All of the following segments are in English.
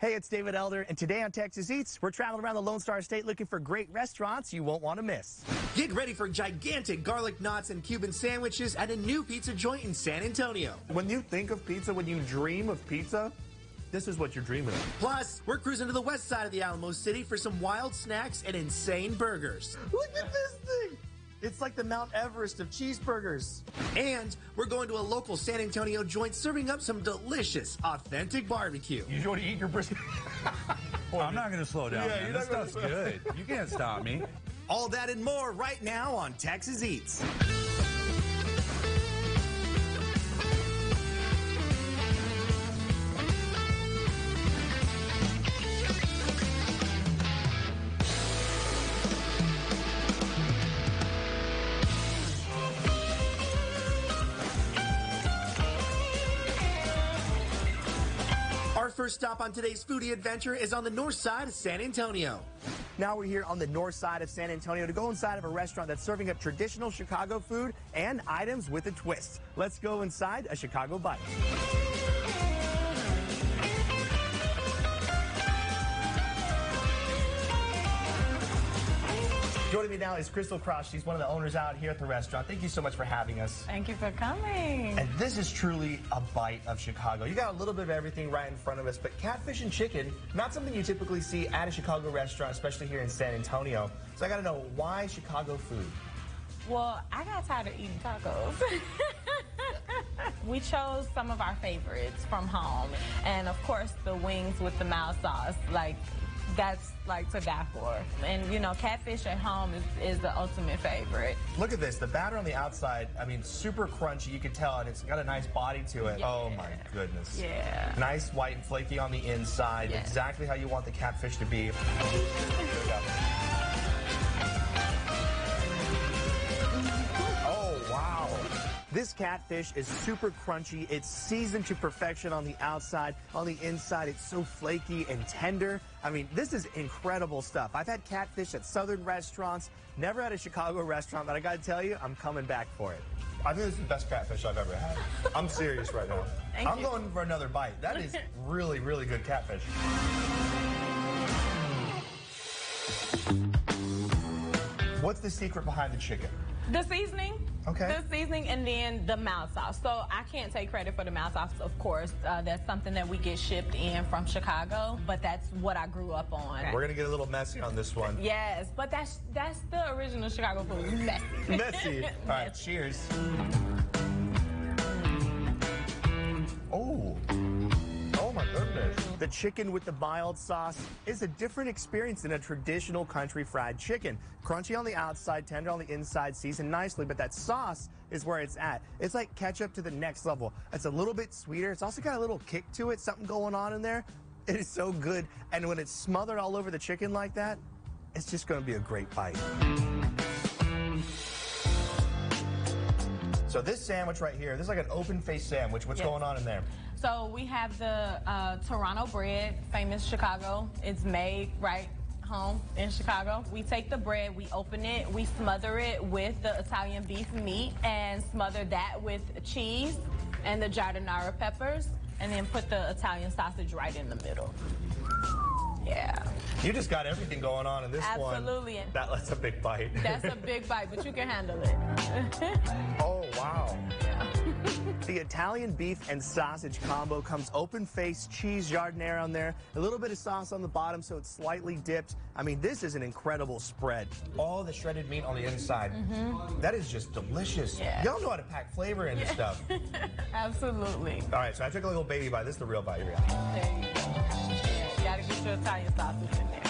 Hey, it's David Elder, and today on Texas Eats, we're traveling around the Lone Star State looking for great restaurants you won't want to miss. Get ready for gigantic garlic knots and Cuban sandwiches at a new pizza joint in San Antonio. When you think of pizza, when you dream of pizza, this is what you're dreaming of. Plus, we're cruising to the west side of the Alamo City for some wild snacks and insane burgers. Look at this thing! It's like the Mount Everest of cheeseburgers. And we're going to a local San Antonio joint serving up some delicious, authentic barbecue. You want to eat your brisket? I'm not going to slow down, man. This stuff's good. You can't stop me. All that and more right now on Texas Eats. Our first stop on today's foodie adventure is on the north side of San Antonio. Now we're here on the north side of San Antonio to go inside of a restaurant that's serving up traditional Chicago food and items with a twist. Let's go inside a Chicago Bite. Joining me now is Crystal Cross. She's one of the owners out here at the restaurant. Thank you so much for having us. Thank you for coming. And this is truly a bite of Chicago. You got a little bit of everything right in front of us, but catfish and chicken, not something you typically see at a Chicago restaurant, especially here in San Antonio. So I got to know, why Chicago food? Well, I got tired of eating tacos. We chose some of our favorites from home. And of course, the wings with the mild sauce, that's like to die for. And you know, catfish at home is the ultimate favorite. Look at this, the batter on the outside, I mean, super crunchy, you can tell, and it's got a nice body to it. Yeah. Oh my goodness. Yeah. Nice white and flaky on the inside, Yeah. exactly how you want the catfish to be. Oh, wow. This catfish is super crunchy. It's seasoned to perfection on the outside. On the inside, it's so flaky and tender. I mean, this is incredible stuff. I've had catfish at southern restaurants, never at a Chicago restaurant, but I gotta tell you, I'm coming back for it. I think this is the best catfish I've ever had. I'm serious right now. I'm going for another bite. That is really, really good catfish. What's the secret behind the chicken? The seasoning. Okay. The seasoning and then the mild sauce. So I can't take credit for the mild sauce, of course. That's something that we get shipped in from Chicago, but that's what I grew up on. We're gonna get a little messy on this one. Yes, but that's the original Chicago food. Messy. Messy. All right, cheers. Oh. Oh my goodness. The chicken with the mild sauce is a different experience than a traditional country fried chicken. Crunchy on the outside, tender on the inside, seasoned nicely, but that sauce is where it's at. It's like ketchup to the next level. It's a little bit sweeter. It's also got a little kick to it, something going on in there. It is so good. And when it's smothered all over the chicken like that, it's just gonna be a great bite. So this sandwich right here, this is like an open-faced sandwich. What's going on in there? So we have the Toronto bread, famous Chicago. It's made right home in Chicago. We take the bread, we open it, we smother it with the Italian beef meat and smother that with cheese and the giardiniera peppers, and then put the Italian sausage right in the middle. Yeah. You just got everything going on in this one. Absolutely. That's a big bite. That's a big bite, but you can handle it. Oh, wow. Yeah. The Italian beef and sausage combo comes open-faced, cheese giardiniera on there, a little bit of sauce on the bottom so it's slightly dipped. I mean, this is an incredible spread. All the shredded meat on the inside. That is just delicious. Yeah. Y'all know how to pack flavor into stuff. Absolutely. All right, so I took a little baby bite. This is the real bite. Here we go. There you go. Yeah, you gotta get your Italian sausage in there.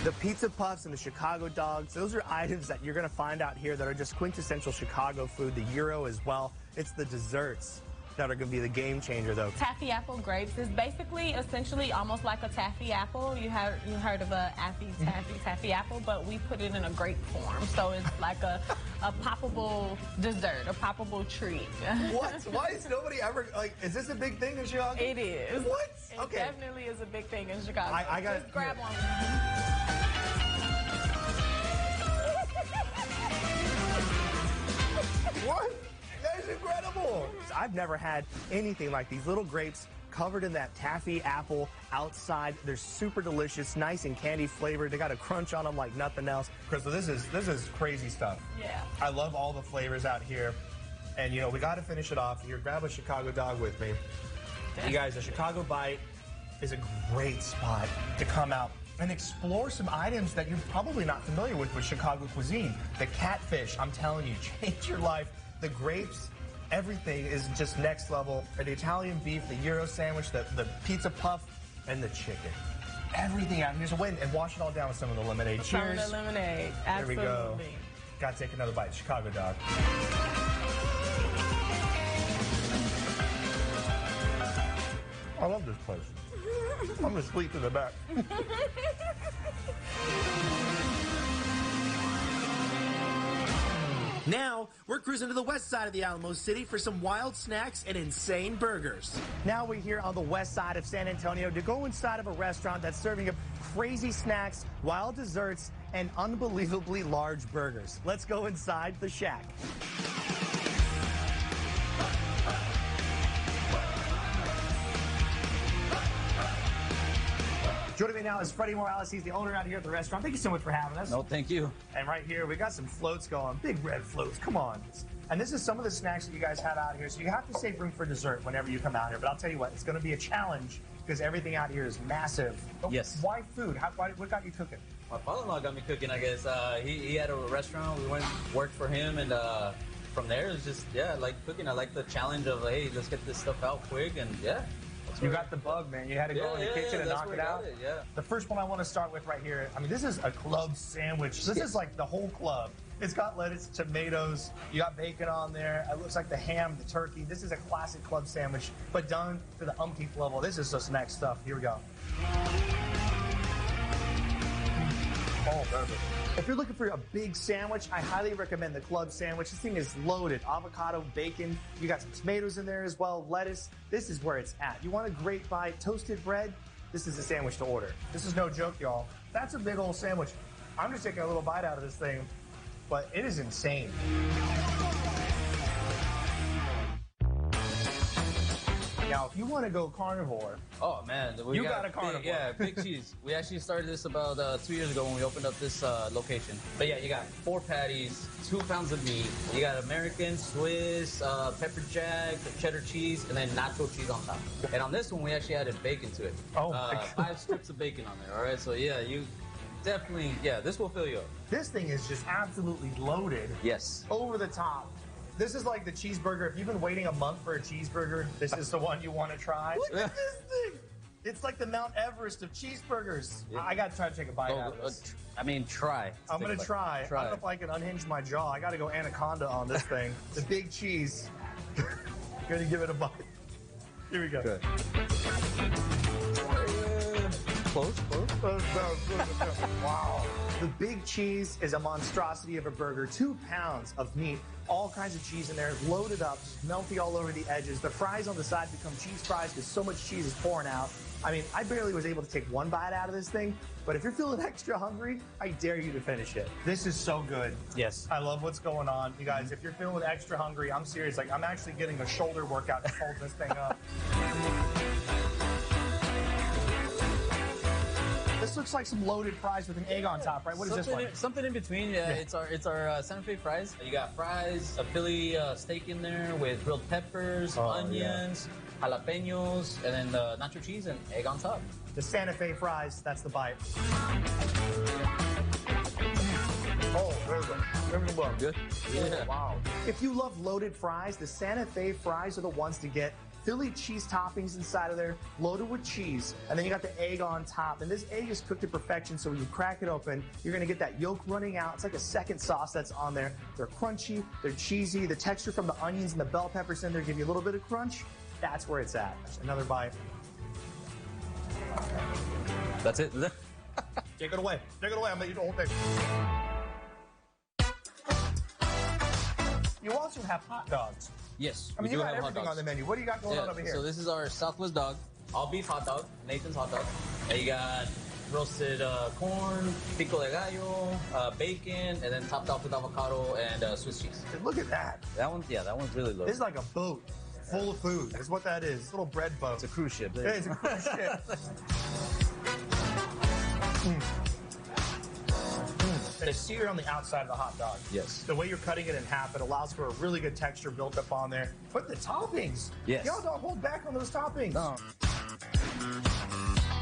The pizza puffs and the Chicago dogs, those are items that you're going to find out here that are just quintessential Chicago food. The gyro as well. It's the desserts that are going to be the game changer, though. Taffy apple grapes is basically, essentially, almost like a taffy apple. You heard of a taffy apple, but we put it in a grape form. So it's like a poppable dessert, a poppable treat. What? Why is nobody ever, like, is this a big thing in Chicago? It is. What? It definitely is a big thing in Chicago. I got Just grab one. What? That is is incredible. I've never had anything like these little grapes covered in that taffy apple outside. They're super delicious, nice and candy flavored. They got a crunch on them like nothing else. Crystal, this is crazy stuff. Yeah. I love all the flavors out here. And, you know, we got to finish it off here. Grab a Chicago dog with me. You guys, the Chicago Bite is a great spot to come out and explore some items that you're probably not familiar with Chicago cuisine. The catfish, I'm telling you, change your life. The grapes, everything is just next level. The Italian beef, the Euro sandwich, the pizza puff, and the chicken. Everything out here. So wait and wash it all down with some of the lemonade. Cheers. Some of the lemonade. Absolutely. There we go. Got to take another bite. Chicago dog. I love this place. I'm going to sleep in the back. Now, we're cruising to the west side of the Alamo City for some wild snacks and insane burgers. Now we're here on the west side of San Antonio to go inside of a restaurant that's serving up crazy snacks, wild desserts, and unbelievably large burgers. Let's go inside the shack. Joining me now is Freddie Morales. He's the owner out here at the restaurant. Thank you so much for having us. No, thank you. And right here, we got some floats going. Big red floats. Come on. And this is some of the snacks that you guys have out here. So you have to save room for dessert whenever you come out here. But I'll tell you what, it's going to be a challenge because everything out here is massive. Yes. Why food? What got you cooking? My father-in-law got me cooking, I guess. He had a restaurant. We went worked for him, and from there, it's just, yeah, I like cooking. I like the challenge of, hey, let's get this stuff out quick, and yeah. You got the bug, man. You had to go in the kitchen and knock it out. Yeah. The first one I want to start with right here, I mean, this is a club sandwich. This is like the whole club. It's got lettuce, tomatoes, you got bacon on there. It looks like the ham, the turkey. This is a classic club sandwich, but done to the umpteenth level. This is just next stuff. Here we go. Oh, baby. If you're looking for a big sandwich, I highly recommend the club sandwich. This thing is loaded. Avocado, bacon. You got some tomatoes in there as well, lettuce. This is where it's at. You want a great bite, toasted bread? This is the sandwich to order. This is no joke, y'all. That's a big old sandwich. I'm just taking a little bite out of this thing, but it is insane. Now, if you want to go carnivore, oh man, you got a carnivore. Big cheese. We actually started this about 2 years ago when we opened up this location. But yeah, you got 4 patties, 2 pounds of meat. You got American, Swiss, pepper jack, cheddar cheese, and then nacho cheese on top. And on this one, we actually added bacon to it. Oh, my God. 5 strips of bacon on there. All right, so yeah, you definitely, this will fill you up. This thing is just absolutely loaded. Yes. Over the top. This is like the cheeseburger. If you've been waiting a month for a cheeseburger, this is the one you want to try. Look at this thing. It's like the Mount Everest of cheeseburgers. Yeah. I got to try to take a bite out of this. I mean, try. I'm going to try. I don't know if I can unhinge my jaw. I got to go anaconda on this thing. The big cheese. Going to give it a bite. Here we go. Good. Close. Wow. The big cheese is a monstrosity of a burger. 2 pounds of meat, all kinds of cheese in there, loaded up, melty all over the edges. The fries on the side become cheese fries because so much cheese is pouring out. I mean, I barely was able to take 1 bite out of this thing, but if you're feeling extra hungry, I dare you to finish it. This is so good. Yes. I love what's going on. You guys, if you're feeling extra hungry, I'm serious. Like, I'm actually getting a shoulder workout to hold this thing up. This looks like some loaded fries with an egg on top, right? What is this one? Something in between. Yeah. It's our Santa Fe fries. You got fries, a Philly steak in there with grilled peppers, onions, jalapenos, and then the nacho cheese and egg on top. The Santa Fe fries, that's the bite. Oh, there we go. Everything well. Good? Yeah. Wow. If you love loaded fries, the Santa Fe fries are the ones to get. Philly cheese toppings inside of there, loaded with cheese, and then you got the egg on top. And this egg is cooked to perfection, so when you crack it open, you're gonna get that yolk running out. It's like a second sauce that's on there. They're crunchy, they're cheesy. The texture from the onions and the bell peppers in there give you a little bit of crunch. That's where it's at. Another bite. That's it. Take it away. Take it away. I'm gonna eat the whole thing. You also have hot dogs. Yes, I mean, you got everything on the menu. What do you got going on over here? So this is our Southwest dog, all beef hot dog, Nathan's hot dog. And you got roasted corn, pico de gallo, bacon, and then topped off with avocado and Swiss cheese. Look at that. That one's really low. This is like a boat full of food. That's what that is. It's a little bread boat. It's a cruise ship. Yeah, it's a cruise ship. And it's seared on the outside of the hot dog. Yes. The way you're cutting it in half, it allows for a really good texture built up on there. But the toppings. Yes. Y'all don't hold back on those toppings. No.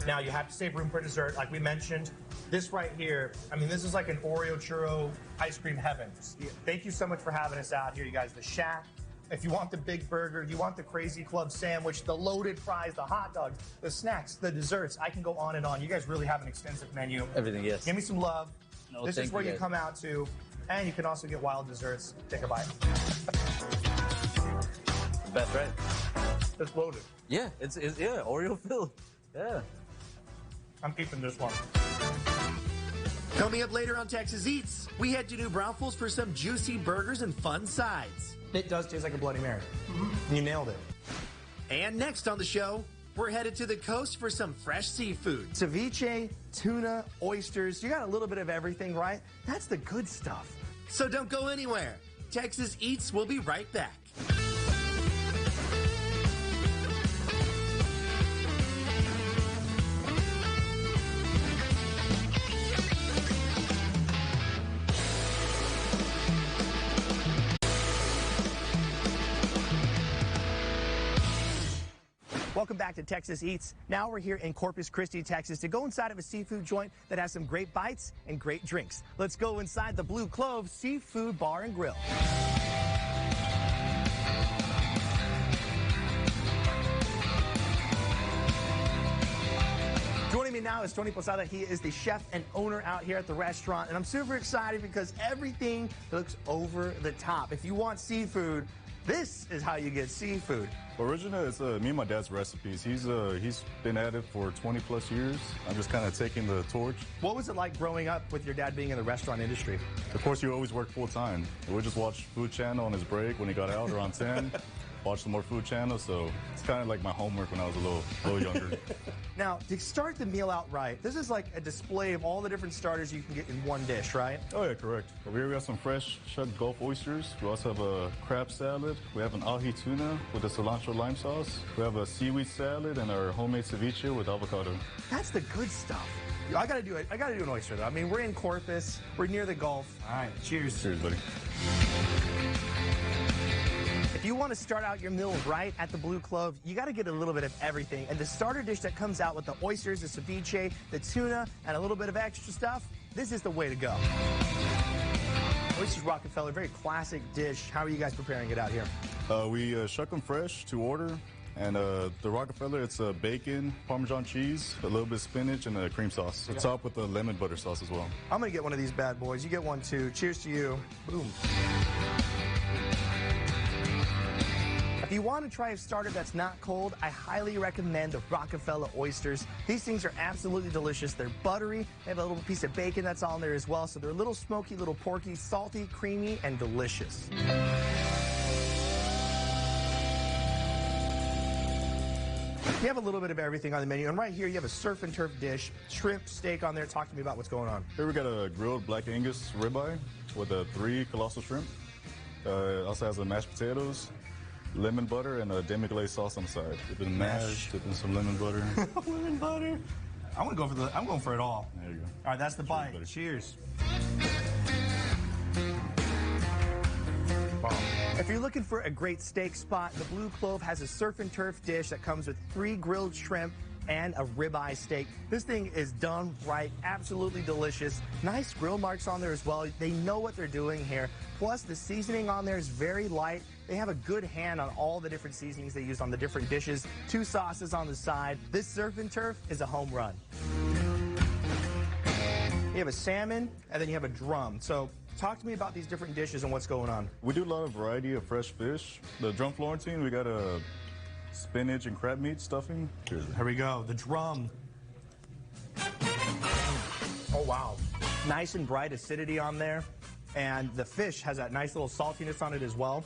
Now, you have to save room for dessert. Like we mentioned, this right here, I mean, this is like an Oreo churro ice cream heaven. Thank you so much for having us out here, you guys. The Shack. If you want the big burger, you want the Crazy Club sandwich, the loaded fries, the hot dogs, the snacks, the desserts, I can go on and on. You guys really have an extensive menu. Everything, yes. Give me some love. No, this is where you guys. come out to, and you can also get wild desserts. Take a bite. The best, right? It's loaded. Yeah, it's Oreo filled. Yeah. I'm keeping this one. Coming up later on Texas Eats, we head to New Braunfels for some juicy burgers and fun sides. It does taste like a Bloody Mary. You nailed it. And next on the show, we're headed to the coast for some fresh seafood. Ceviche, tuna, oysters. You got a little bit of everything, right? That's the good stuff. So don't go anywhere. Texas Eats will be right back. Welcome back to Texas Eats. Now we're here in Corpus Christi, Texas to go inside of a seafood joint that has some great bites and great drinks. Let's go inside the Blue Clove Seafood Bar and Grill. Joining me now is Tony Posada. He is the chef and owner out here at the restaurant, and I'm super excited because everything looks over the top. If you want seafood, this is how you get seafood. Originally, it's me and my dad's recipes. He's been at it for 20 plus years. I'm just kind of taking the torch. What was it like growing up with your dad being in the restaurant industry? Of course, you always work full time. We just watch Food Channel on his break when he got out around 10. Watch some more Food Channel, so it's kind of like my homework when I was a little younger. Now, to start the meal out right, this is like a display of all the different starters you can get in one dish, right? Oh yeah, correct. Over here we have some fresh shucked Gulf oysters. We also have a crab salad. We have an ahi tuna with a cilantro lime sauce. We have a seaweed salad and our homemade ceviche with avocado. That's the good stuff. I gotta do it. I gotta do an oyster though. I mean, we're in Corpus. We're near the Gulf. All right, cheers. Cheers, buddy. If you want to start out your meal right at the Blue Clove, you got to get a little bit of everything. And the starter dish that comes out with the oysters, the ceviche, the tuna, and a little bit of extra stuff, this is the way to go. Oysters Rockefeller, very classic dish. How are you guys preparing it out here? We shuck them fresh to order. And the Rockefeller, it's bacon, Parmesan cheese, a little bit of spinach, and a cream sauce. It's topped with a lemon butter sauce as well. I'm going to get one of these bad boys. You get one too. Cheers to you. Boom. If you want to try a starter that's not cold, I highly recommend the Rockefeller oysters. These things are absolutely delicious. They're buttery. They have a little piece of bacon that's on there as well. So they're a little smoky, little porky, salty, creamy, and delicious. You have a little bit of everything on the menu. And right here, you have a surf and turf dish, shrimp, steak on there. Talk to me about what's going on. Here we got a grilled black Angus ribeye with 3 colossal shrimp. It also has mashed potatoes, lemon butter, and a demi-glaze sauce on the side. Dip in mash, dip in some lemon butter. Lemon butter. I'm going for it all. There you go. All right, that's the bite. buddy. Cheers. Wow. If you're looking for a great steak spot, the Blue Clove has a surf and turf dish that comes with 3 grilled shrimp and a ribeye steak. This thing is done right, absolutely delicious. Nice grill marks on there as well. They know what they're doing here. Plus, the seasoning on there is very light. They have a good hand on all the different seasonings they use on the different dishes. 2 sauces on the side. This surf and turf is a home run. You have a salmon, and then you have a drum. So talk to me about these different dishes and what's going on. We do a lot of variety of fresh fish. The drum Florentine, we got a spinach and crab meat stuffing. Cheers. Here we go, the drum. Oh, wow. Nice and bright acidity on there. And the fish has that nice little saltiness on it as well.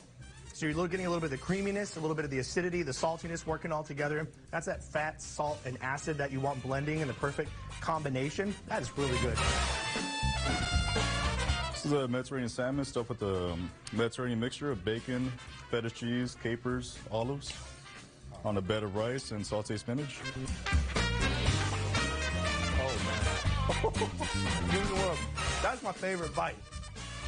So you're getting a little bit of the creaminess, a little bit of the acidity, the saltiness working all together. That's that fat, salt, and acid that you want blending in the perfect combination. That is really good. This is a Mediterranean salmon stuffed with the Mediterranean mixture of bacon, feta cheese, capers, olives on a bed of rice and sauteed spinach. Oh, man. Give me one. That's my favorite bite.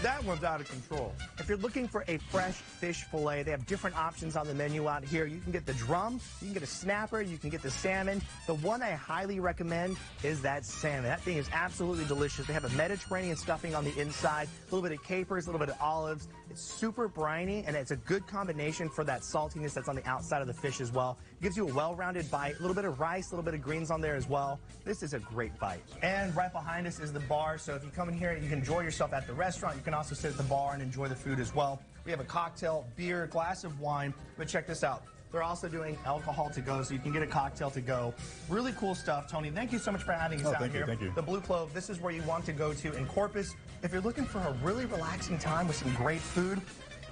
That one's out of control. If you're looking for a fresh fish fillet, they have different options on the menu out here. You can get the drum, you can get a snapper, you can get the salmon. The one I highly recommend is that salmon. That thing is absolutely delicious. They have a Mediterranean stuffing on the inside, a little bit of capers, a little bit of olives. It's super briny, and it's a good combination for that saltiness that's on the outside of the fish as well. It gives you a well-rounded bite, a little bit of rice, a little bit of greens on there as well. This is a great bite. And right behind us is the bar, so if you come in here, you can enjoy yourself at the restaurant. You can also sit at the bar and enjoy the food as well. We have a cocktail, beer, glass of wine, but check this out. They're also doing alcohol to go, so you can get a cocktail to go. Really cool stuff, Tony. Thank you so much for having us out here. Thank you. The Blue Clove, this is where you want to go to in Corpus. If you're looking for a really relaxing time with some great food,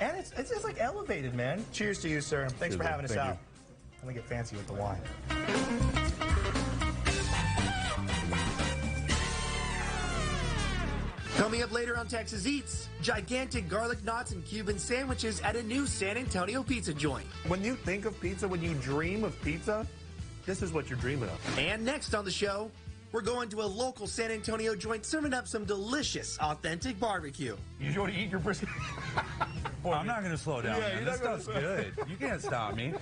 and it's just like elevated, man. Cheers to you, sir. Thanks for having us out. I'm gonna get fancy with the wine. Coming up later on Texas Eats, gigantic garlic knots and Cuban sandwiches at a new San Antonio pizza joint. When you think of pizza, when you dream of pizza, this is what you're dreaming of. And next on the show, we're going to a local San Antonio joint serving up some delicious, authentic barbecue. You want to eat your brisket? I'm not going to slow down, man. This stuff's good. You can't stop me.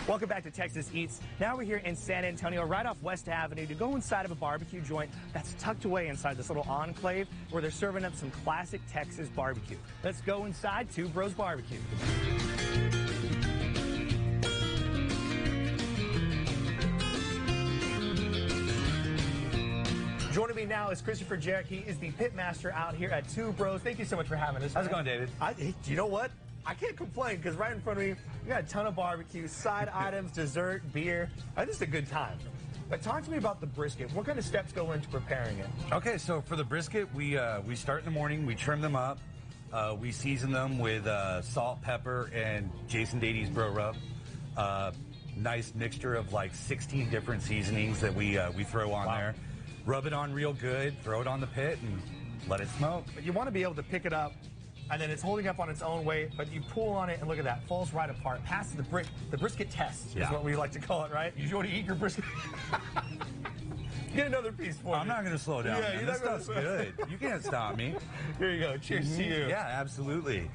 Welcome back to Texas Eats. Now we're here in San Antonio, right off West Avenue, to go inside of a barbecue joint that's tucked away inside this little enclave where they're serving up some classic Texas barbecue. Let's go inside to Bros BBQ. Joining me now is Christopher Jarrett. He is the pit master out here at Two Bros. Thank you so much for having us. How's it going, David? You know what? I can't complain because right in front of me, we got a ton of barbecue, side items, dessert, beer. This is a good time. But talk to me about the brisket. What kind of steps go into preparing it? Okay, so for the brisket, we start in the morning. We trim them up. We season them with salt, pepper, and Jason Dady's Bro Rub. Nice mixture of like 16 different seasonings that we throw on there. Rub it on real good, throw it on the pit, and let it smoke. But you want to be able to pick it up, and then it's holding up on its own weight, but you pull on it, and look at that, falls right apart. Passes the brisket test is what we like to call it, right? You want to eat your brisket. Get another piece for me. I'm not going to slow down, man. This stuff's good. You can't stop me. Here you go. Cheers to you. Yeah, absolutely.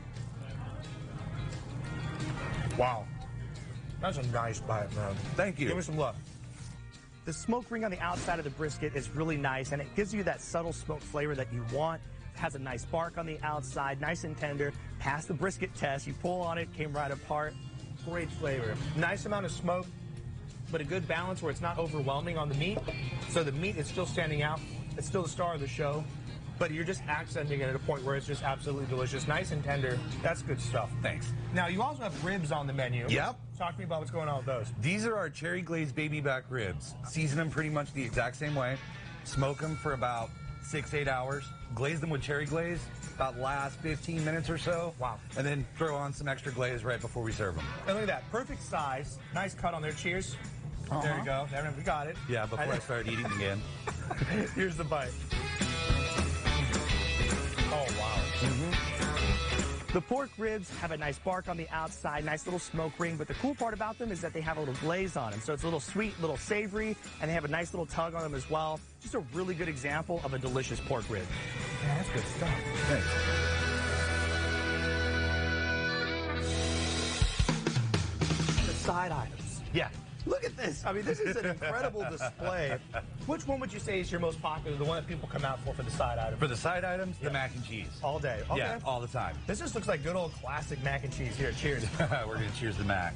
Wow. That's a nice bite, man. Thank you. Give me some love. The smoke ring on the outside of the brisket is really nice, and it gives you that subtle smoke flavor that you want. It has a nice bark on the outside, nice and tender. Passed the brisket test. You pull on it, came right apart. Great flavor. Nice amount of smoke, but a good balance where it's not overwhelming on the meat. So the meat is still standing out. It's still the star of the show, but you're just accenting it at a point where it's just absolutely delicious. Nice and tender. That's good stuff. Thanks. Now, you also have ribs on the menu. Yep. Talk to me about what's going on with those. These are our cherry glazed baby back ribs. Season them pretty much the exact same way. Smoke them for about 6-8 hours. Glaze them with cherry glaze about last 15 minutes or so. Wow. And then throw on some extra glaze right before we serve them. And look at that. Perfect size. Nice cut on there. Cheers. There you go. We got it. Yeah, before I start eating again. Here's the bite. Oh, wow. The pork ribs have a nice bark on the outside, nice little smoke ring, but the cool part about them is that they have a little glaze on them. So it's a little sweet, little savory, and they have a nice little tug on them as well. Just a really good example of a delicious pork rib. Yeah, that's good stuff. Thanks. The side items. Yeah. Look at this. I mean, this is an incredible display. Which one would you say is your most popular, the one that people come out for the side items? For the side items, the mac and cheese. All day. Okay. Yeah, all the time. This just looks like good old classic mac and cheese. Here, cheers. We're going to cheers the mac.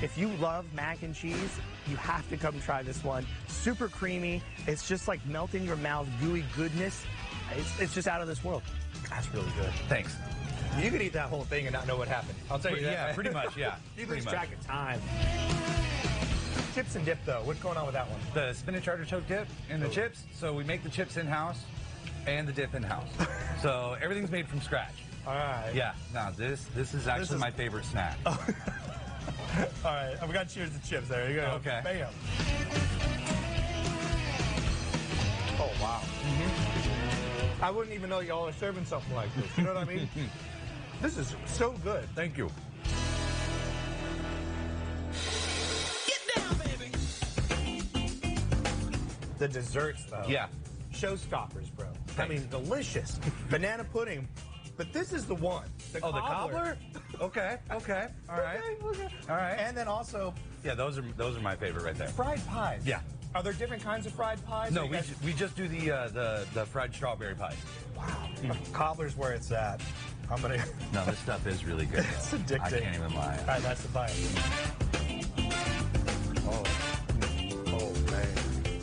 If you love mac and cheese, you have to come try this one. Super creamy. It's just like melting your mouth, gooey goodness. It's just out of this world. That's really good. Thanks. You could eat that whole thing and not know what happened. I'll tell you that. Yeah, pretty much, yeah. You Pretty lose much. track of time. Chips and dip, though. What's going on with that one? The spinach artichoke dip and the chips. So we make the chips in-house and the dip in-house. So everything's made from scratch. All right. Yeah, no, this is actually my favorite snack. All right, we got cheers to chips. There you go. Okay. Bam. Oh, wow. I wouldn't even know y'all are serving something like this. You know what I mean? This is so good. Thank you. The desserts, though. Yeah. Showstoppers, bro. I Thanks. mean, delicious. Banana pudding. But this is the one. The Oh, the cobbler? Okay. All right. Okay. All right. And then also Yeah, those are my favorite right there. fried pies. Yeah. Are there different kinds of fried pies? No, Or you guys- we just do the fried strawberry pies. Wow. Cobbler's where it's at. I'm going to... No, this stuff is really good. It's addicting. I can't even lie. All right, that's the bite. Oh, man.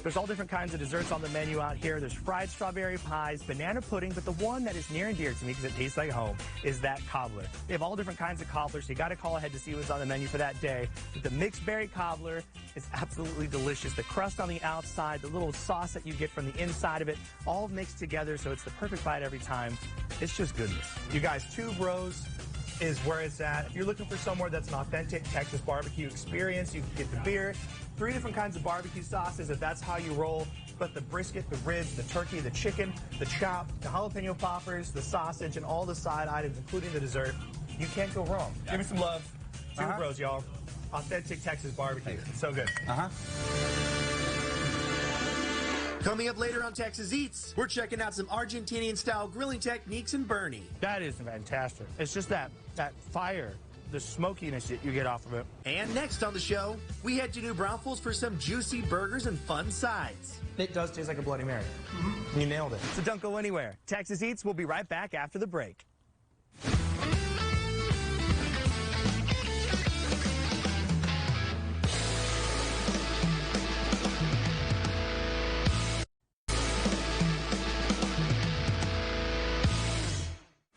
There's all different kinds of desserts on the menu out here. There's fried strawberry pies, banana pudding, but the one that is near and dear to me because it tastes like home is that cobbler. They have all different kinds of cobblers, so you got to call ahead to see what's on the menu for that day. But the mixed berry cobbler is absolutely delicious. The crust on the outside, the little sauce that you get from the inside of it, all mixed together, so it's the perfect bite every time. It's just goodness. You guys, Two Bros is where it's at. If you're looking for somewhere that's an authentic Texas barbecue experience, you can get the beer, 3 different kinds of barbecue sauces if that's how you roll. But the brisket, the ribs, the turkey, the chicken, the chop, the jalapeno poppers, the sausage, and all the side items, including the dessert, you can't go wrong. Give me some love. Two Bros, y'all. Authentic Texas barbecue. It's so good. Coming up later on Texas Eats, we're checking out some Argentinian-style grilling techniques in Bernie. That is fantastic. It's just that fire, the smokiness that you get off of it. And next on the show, we head to New Braunfels for some juicy burgers and fun sides. It does taste like a Bloody Mary. You nailed it. So don't go anywhere. Texas Eats will be right back after the break.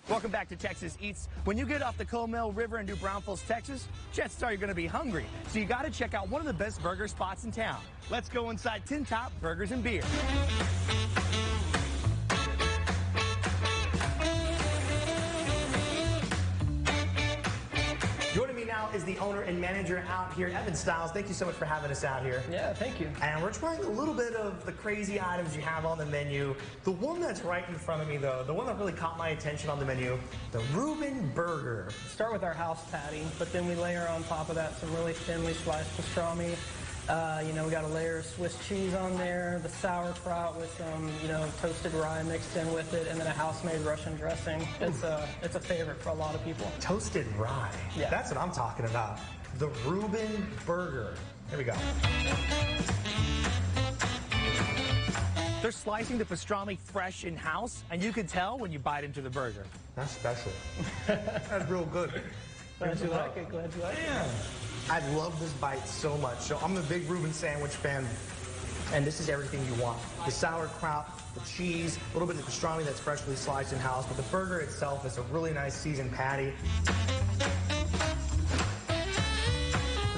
Welcome back to Texas Eats. When you get off the Comal River in New Braunfels, Texas, chances are you're going to be hungry. So you got to check out one of the best burger spots in town. Let's go inside Tin Top Burgers and Beer. Joining me now is the owner and manager out here, Evan Stiles. Thank you so much for having us out here. Yeah, thank you. And we're trying a little bit of the crazy items you have on the menu. The one that's right in front of me, though, the one that really caught my attention on the menu, the Reuben Burger. Start with our house patty, but then we layer on top of that some really thinly sliced pastrami. We got a layer of Swiss cheese on there, the sauerkraut with some, toasted rye mixed in with it, and then a house-made Russian dressing. It's a favorite for a lot of people. Toasted rye. Yeah. That's what I'm talking about. The Reuben Burger. Here we go. They're slicing the pastrami fresh in-house, and you can tell when you bite into the burger. That's special. That's real good. Glad you like it. Glad you like it. Man, I love this bite so much. So I'm a big Reuben sandwich fan, and this is everything you want. The sauerkraut, the cheese, a little bit of pastrami that's freshly sliced in-house, but the burger itself is a really nice seasoned patty.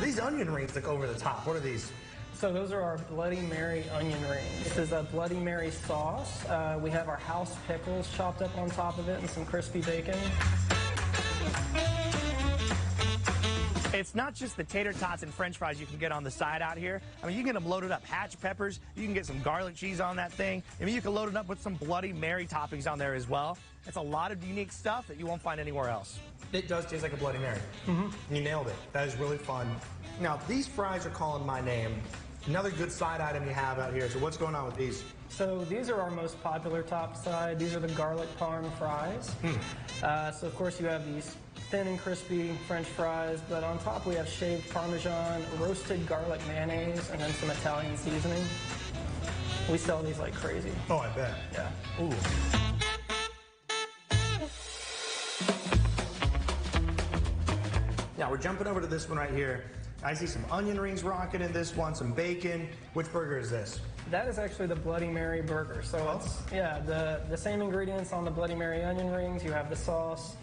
These onion rings look over the top. What are these? So those are our Bloody Mary onion rings. This is a Bloody Mary sauce. We have our house pickles chopped up on top of it and some crispy bacon. It's not just the tater tots and french fries you can get on the side out here. I mean, you can get them loaded up. Hatch peppers, you can get some garlic cheese on that thing. I mean, you can load it up with some Bloody Mary toppings on there as well. It's a lot of unique stuff that you won't find anywhere else. It does taste like a Bloody Mary. You nailed it. That is really fun. Now, these fries are calling my name. Another good side item you have out here. So what's going on with these? So these are our most popular top side. These are the garlic parm fries. So of course you have these thin and crispy French fries, but on top we have shaved Parmesan, roasted garlic mayonnaise, and then some Italian seasoning. We sell these like crazy. Oh, I bet. Yeah. Ooh. Now we're jumping over to this one right here. I see some onion rings rocking in this one, some bacon. Which burger is this? That is actually the Bloody Mary burger. So it's, the same ingredients on the Bloody Mary onion rings. You have the sauce,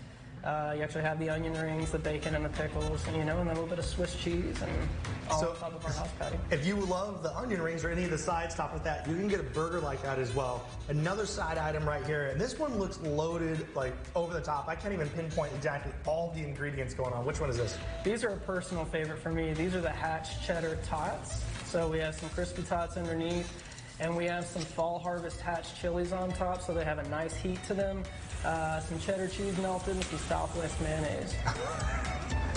You actually have the onion rings, the bacon, and the pickles, and and a little bit of Swiss cheese, and all on top of our house patty. If you love the onion rings or any of the sides topped with that, you can get a burger like that as well. Another side item right here, and this one looks loaded, like over the top. I can't even pinpoint exactly all the ingredients going on. Which one is this? These are a personal favorite for me. These are the Hatch cheddar tots. So we have some crispy tots underneath, and we have some fall harvest Hatch chilies on top, so they have a nice heat to them. Some cheddar cheese melted and some Southwest mayonnaise.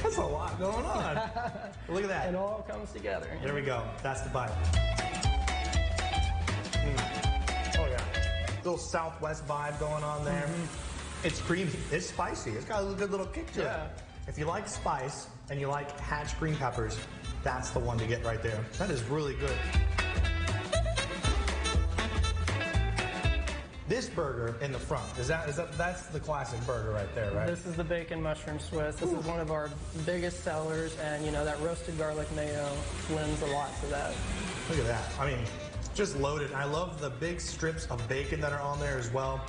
That's a lot going on. Look at that. It all comes together. There we go. That's the bite. Oh, yeah. Little Southwest vibe going on there. It's creamy. It's spicy. It's got a good little kick to it. If you like spice and you like Hatch green peppers, that's the one to get right there. That is really good. This burger in the front, that's the classic burger right there, right? This is the bacon mushroom Swiss. This is one of our biggest sellers, and that roasted garlic mayo lends a lot to that. Look at that. I mean, just loaded. I love the big strips of bacon that are on there as well.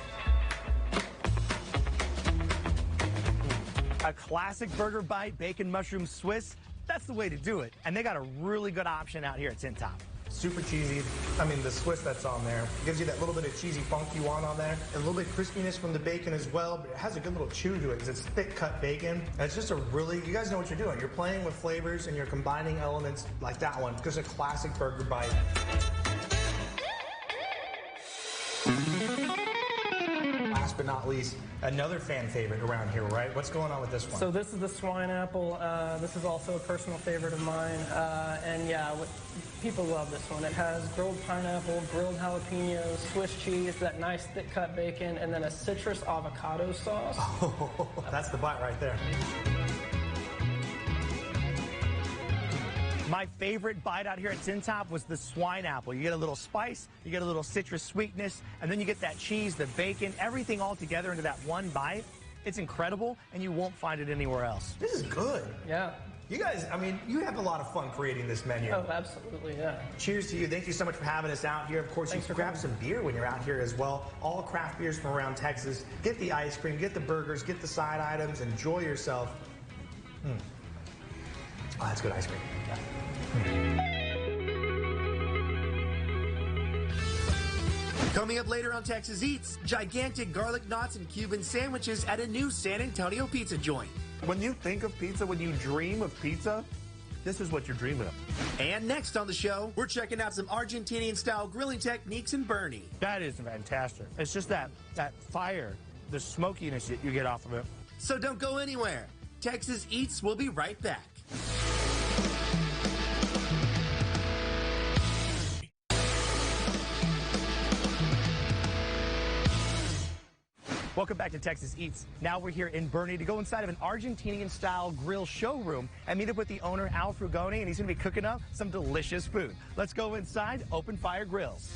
A classic burger bite, bacon mushroom Swiss. That's the way to do it. And they got a really good option out here at Tin Top. Super cheesy. I mean, the Swiss that's on there gives you that little bit of cheesy funk you want on there. And a little bit of crispiness from the bacon as well, but it has a good little chew to it because it's thick cut bacon. And it's just you guys know what you're doing. You're playing with flavors and you're combining elements like that one. Because it's a classic burger bite. Last but not least, another fan favorite around here, right? What's going on with this one? So this is the swine apple. This is also a personal favorite of mine. And yeah, people love this one. It has grilled pineapple, grilled jalapenos, Swiss cheese, that nice thick cut bacon, and then a citrus avocado sauce. Oh, that's the bite right there. My favorite bite out here at Tin Top was the swine apple. You get a little spice, you get a little citrus sweetness, and then you get that cheese, the bacon, everything all together into that one bite. It's incredible, and you won't find it anywhere else. This is good. Yeah. You guys, I mean, you have a lot of fun creating this menu. Oh, absolutely, yeah. Cheers to you. Thank you so much for having us out here. Of course, you can grab some beer when you're out here as well. All craft beers from around Texas. Get the ice cream, get the burgers, get the side items, enjoy yourself. Oh, that's good ice cream. Yeah. Coming up later on Texas Eats, gigantic garlic knots and Cuban sandwiches at a new San Antonio pizza joint. When you think of pizza, when you dream of pizza, this is what you're dreaming of. And next on the show, we're checking out some Argentinian-style grilling techniques in Bernie. That is fantastic. It's just that fire, the smokiness that you get off of it. So don't go anywhere. Texas Eats will be right back. Welcome back to Texas Eats. Now we're here in Bernie to go inside of an Argentinian-style grill showroom and meet up with the owner, Al Frugoni, and he's going to be cooking up some delicious food. Let's go inside Open Fire Grills.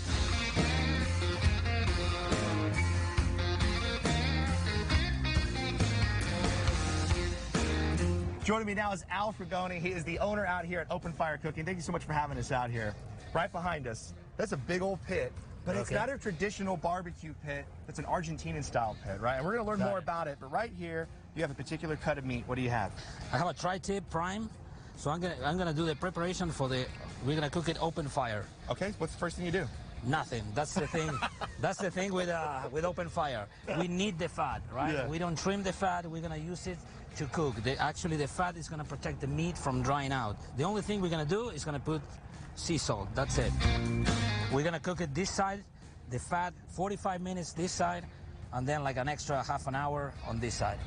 Joining me now is Al Frugoni. He is the owner out here at Open Fire Cooking. Thank you so much for having us out here. Right behind us, that's a big old pit. But it's not a traditional barbecue pit. It's an Argentinian-style pit, right? And we're going to learn more about it. But right here, you have a particular cut of meat. What do you have? I have a tri-tip prime. So I'm gonna do the preparation for we're gonna cook it open fire. Okay. What's the first thing you do? Nothing. That's the thing. That's the thing with open fire. We need the fat, right? Yeah. We don't trim the fat. We're gonna use it to cook. Actually, the fat is gonna protect the meat from drying out. The only thing we're gonna do is gonna put sea salt. That's it. We're gonna cook it this side, the fat 45 minutes this side, and then like an extra half an hour on this side.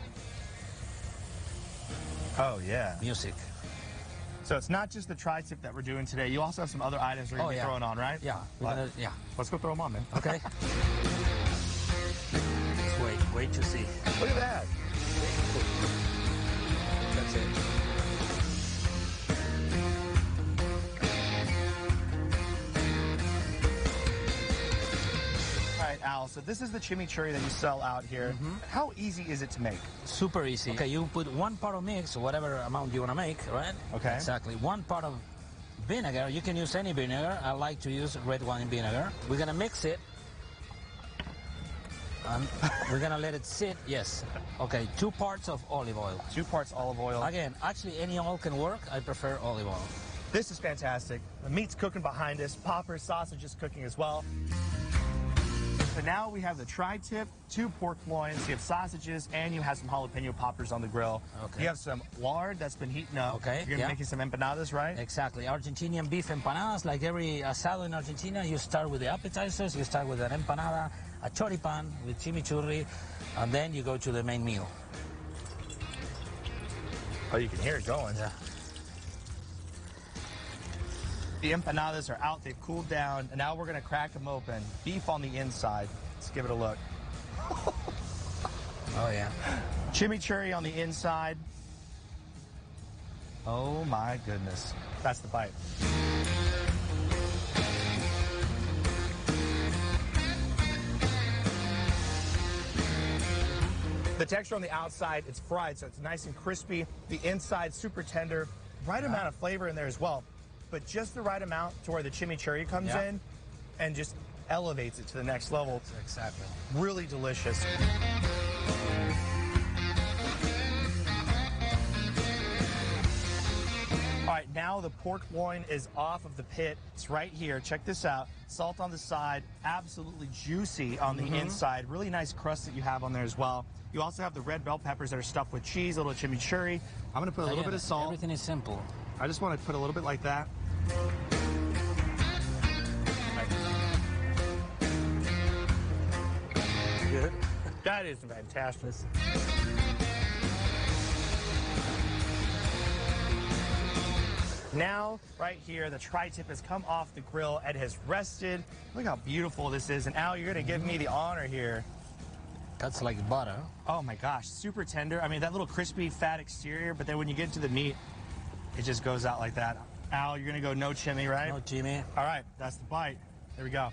Oh, yeah. Music. So it's not just the tri-tip that we're doing today. You also have some other items we're going to be throwing on, right? Yeah. Let's go throw them on, man. Okay. Just wait to see. Look at that. That's it. All right, Al, so this is the chimichurri that you sell out here. How easy is it to make? Super easy. Okay, you put 1 part of mix, whatever amount you want to make, right? Okay. Exactly. 1 part of vinegar. You can use any vinegar. I like to use red wine vinegar. We're going to mix it. And we're gonna let it sit. Yes. Okay, 2 parts of olive oil. 2 parts olive oil. Again, actually any oil can work. I prefer olive oil. This is fantastic. The meat's cooking behind us. Popper sausage is cooking as well. So now we have the tri-tip, 2 pork loins, you have sausages, and you have some jalapeno poppers on the grill. Okay. You have some lard that's been heating up. Okay, You're making some empanadas, right? Exactly. Argentinian beef empanadas, like every asado in Argentina, you start with the appetizers, you start with an empanada, a choripan with chimichurri, and then you go to the main meal. Oh, you can hear it going. Yeah. The empanadas are out, they've cooled down, and now we're gonna crack them open. Beef on the inside. Let's give it a look. Oh, yeah. Chimichurri on the inside. Oh my goodness. That's the bite. The texture on the outside, it's fried, so it's nice and crispy. The inside, super tender. Right amount of flavor in there as well. But just the right amount to where the chimichurri comes in and just elevates it to the next level. Exactly. Really delicious. All right, now the pork loin is off of the pit. It's right here. Check this out. Salt on the side, absolutely juicy on the inside. Really nice crust that you have on there as well. You also have the red bell peppers that are stuffed with cheese, a little chimichurri. I'm gonna put a little bit of salt. Everything is simple. I just want to put a little bit like that. Good. That is fantastic. Now, right here, the tri-tip has come off the grill and has rested. Look how beautiful this is. And Al, you're going to give me the honor here. That's like butter. Oh my gosh, super tender. I mean, that little crispy, fat exterior, but then when you get to the meat, it just goes out like that. Al, you're going to go no chimney, right? No chimney. All right, that's the bite. There we go.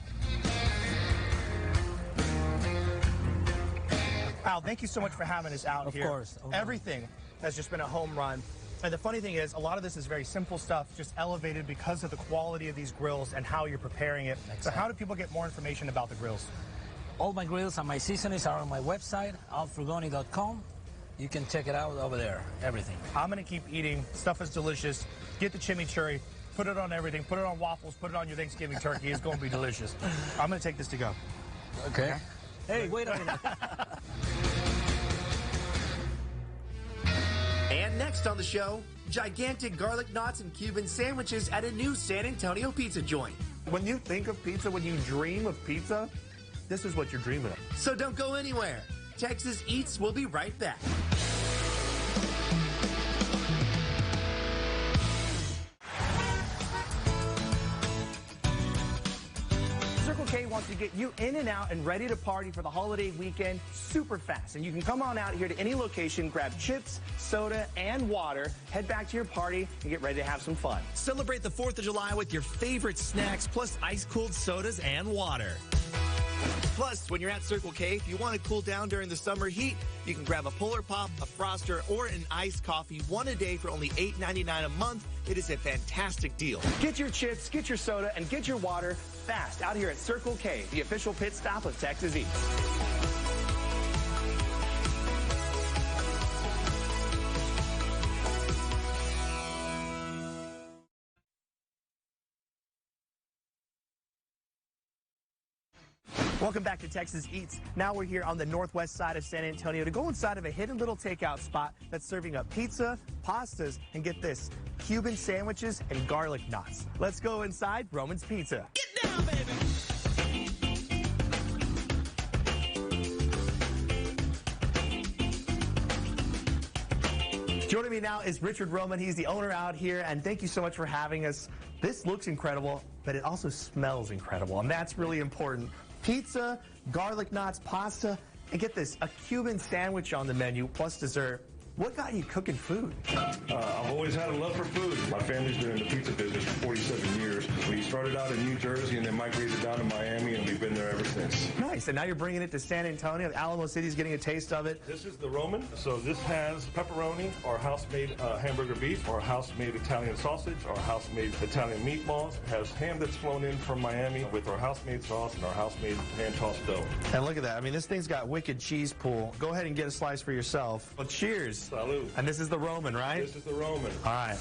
Al, thank you so much for having us out here. Of course. Everything has just been a home run. And the funny thing is, a lot of this is very simple stuff, just elevated because of the quality of these grills and how you're preparing it. Exactly. So how do people get more information about the grills? All my grills and my seasonings are on my website, alfrugoni.com. You can check it out over there, everything. I'm going to keep eating. Stuff is delicious. Get the chimichurri, put it on everything, put it on waffles, put it on your Thanksgiving turkey. It's going to be delicious. I'm going to take this to go. Okay. Hey, wait a minute. And next on the show, gigantic garlic knots and Cuban sandwiches at a new San Antonio pizza joint. When you think of pizza, when you dream of pizza, this is what you're dreaming of. So don't go anywhere. Texas Eats will be right back. Circle K wants to get you in and out and ready to party for the holiday weekend super fast. And you can come on out here to any location, grab chips, soda, and water, head back to your party, and get ready to have some fun. Celebrate the 4th of July with your favorite snacks, plus ice-cooled sodas and water. Plus, when you're at Circle K, if you want to cool down during the summer heat, you can grab a Polar Pop, a Froster, or an iced coffee, one a day for only $8.99 a month. It is a fantastic deal. Get your chips, get your soda, and get your water fast out here at Circle K, the official pit stop of Texas Eats. Welcome back to Texas Eats. Now we're here on the northwest side of San Antonio to go inside of a hidden little takeout spot that's serving up pizza, pastas, and get this, Cuban sandwiches and garlic knots. Let's go inside Roman's Pizza. Get down, baby! Joining me now is Richard Roman. He's the owner out here, and thank you so much for having us. This looks incredible, but it also smells incredible, and that's really important. Pizza, garlic knots, pasta, and get this, a Cuban sandwich on the menu plus dessert. What got you cooking food? I've always had a love for food. My family's been in the pizza business for 47 years. We started out in New Jersey and then migrated down to Miami, and we've been there ever since. Nice. And now you're bringing it to San Antonio. Alamo City's getting a taste of it. This is the Roman. So this has pepperoni, our house-made hamburger beef, our house-made Italian sausage, our house-made Italian meatballs. It has ham that's flown in from Miami with our house-made sauce and our house-made hand-tossed dough. And look at that. I mean, this thing's got wicked cheese pool. Go ahead and get a slice for yourself. Well, cheers. Salud. And this is the Roman, right? This is the Roman. All right.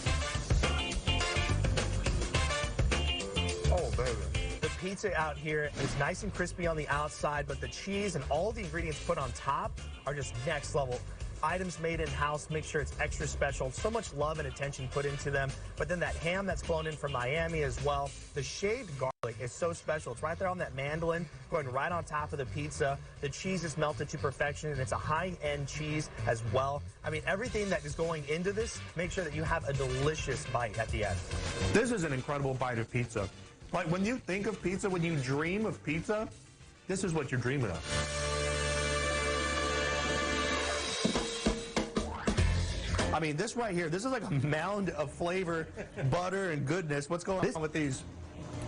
Oh, baby. The pizza out here is nice and crispy on the outside, but the cheese and all the ingredients put on top are just next level. Items made in-house, make sure it's extra special. So much love and attention put into them. But then that ham that's flown in from Miami as well. The shaved garlic is so special. It's right there on that mandolin, going right on top of the pizza. The cheese is melted to perfection, and it's a high-end cheese as well. I mean, everything that is going into this, make sure that you have a delicious bite at the end. This is an incredible bite of pizza. Like, when you think of pizza, when you dream of pizza, this is what you're dreaming of. I mean, this right here, this is like a mound of flavor, butter, and goodness. What's going on with these?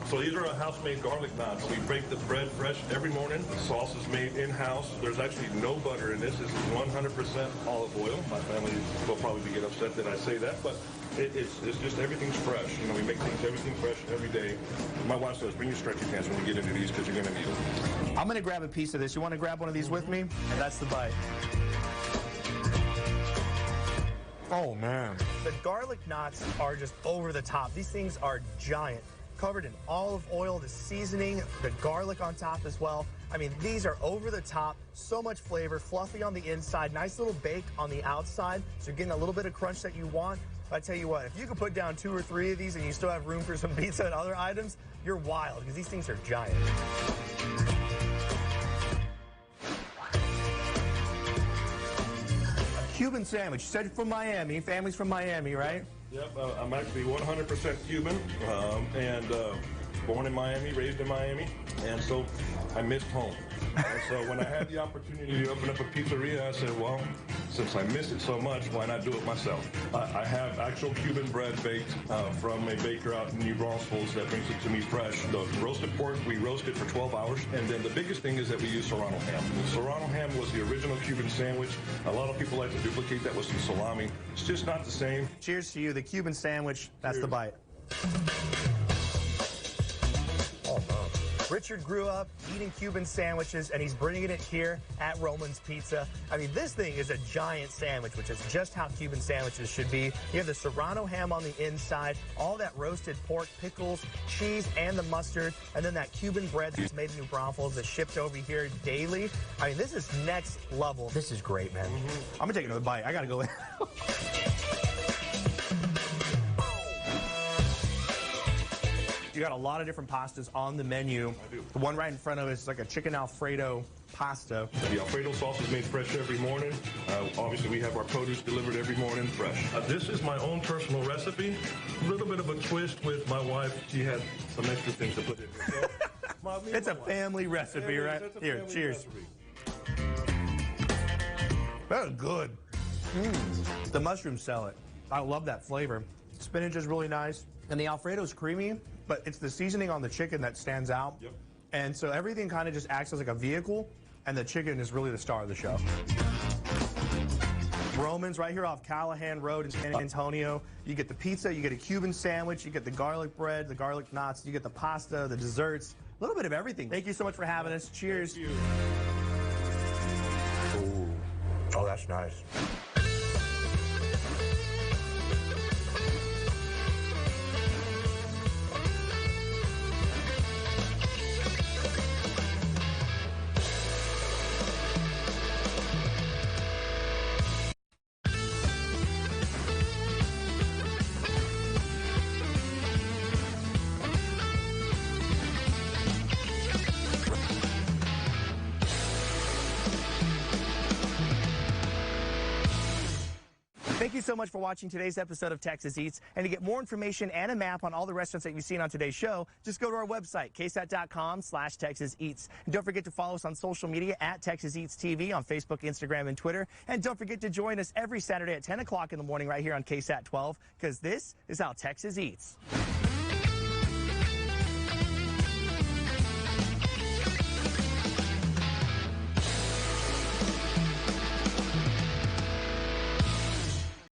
So these are a house-made garlic knots. We bake the bread fresh every morning. The sauce is made in-house. There's actually no butter in this. This is 100% olive oil. My family will probably get upset that I say that, but it's just everything's fresh. You know, we make everything fresh every day. My wife says, bring your stretchy pants when we get into these because you're going to need them. I'm going to grab a piece of this. You want to grab one of these with me? That's the bite. Oh, man. The garlic knots are just over the top. These things are giant. Covered in olive oil, the seasoning, the garlic on top as well. I mean, these are over the top, so much flavor, fluffy on the inside, nice little bake on the outside, so you're getting a little bit of crunch that you want. I tell you what, if you could put down 2 or 3 of these and you still have room for some pizza and other items, you're wild, because these things are giant. Cuban sandwich. You said you're from Miami. Family's from Miami, right? Yep. I'm actually 100% Cuban and born in Miami, raised in Miami, and so I missed home. And so when I had the opportunity to open up a pizzeria, I said, well, since I miss it so much, why not do it myself? I have actual Cuban bread baked from a baker out in New Braunfels that brings it to me fresh. The roasted pork, we roast it for 12 hours. And then the biggest thing is that we use Serrano ham. The Serrano ham was the original Cuban sandwich. A lot of people like to duplicate that with some salami. It's just not the same. Cheers to you. The Cuban sandwich, that's Cheers. the bite. Richard grew up eating Cuban sandwiches, and he's bringing it here at Roman's Pizza. I mean, this thing is a giant sandwich, which is just how Cuban sandwiches should be. You have the Serrano ham on the inside, all that roasted pork, pickles, cheese, and the mustard, and then that Cuban bread that's made in New Braunfels that's shipped over here daily. I mean, this is next level. This is great, man. I'm going to take another bite. I got to go in. You got a lot of different pastas on the menu. I do. The one right in front of us is like a chicken Alfredo pasta. The Alfredo sauce is made fresh every morning. Obviously, we have our produce delivered every morning fresh. This is my own personal recipe. A little bit of a twist with my wife. She had some extra things to put in here. So, it's a family recipe, right? Here, cheers. That's good. The mushroom salad. I love that flavor. Spinach is really nice. And the Alfredo's creamy, but it's the seasoning on the chicken that stands out. Yep. And so everything kind of just acts as like a vehicle, and the chicken is really the star of the show. Roman's right here off Callahan Road in San Antonio. You get the pizza, you get a Cuban sandwich, you get the garlic bread, the garlic knots, you get the pasta, the desserts, a little bit of everything. Thank you so much for having us. Cheers. Thank you. Ooh. Oh, that's nice. Thank you so much for watching today's episode of Texas Eats. And to get more information and a map on all the restaurants that you've seen on today's show, just go to our website, ksat.com/Texas Eats. And don't forget to follow us on social media at Texas Eats TV on Facebook, Instagram, and Twitter. And don't forget to join us every Saturday at 10 o'clock in the morning right here on KSAT 12, because this is how Texas eats.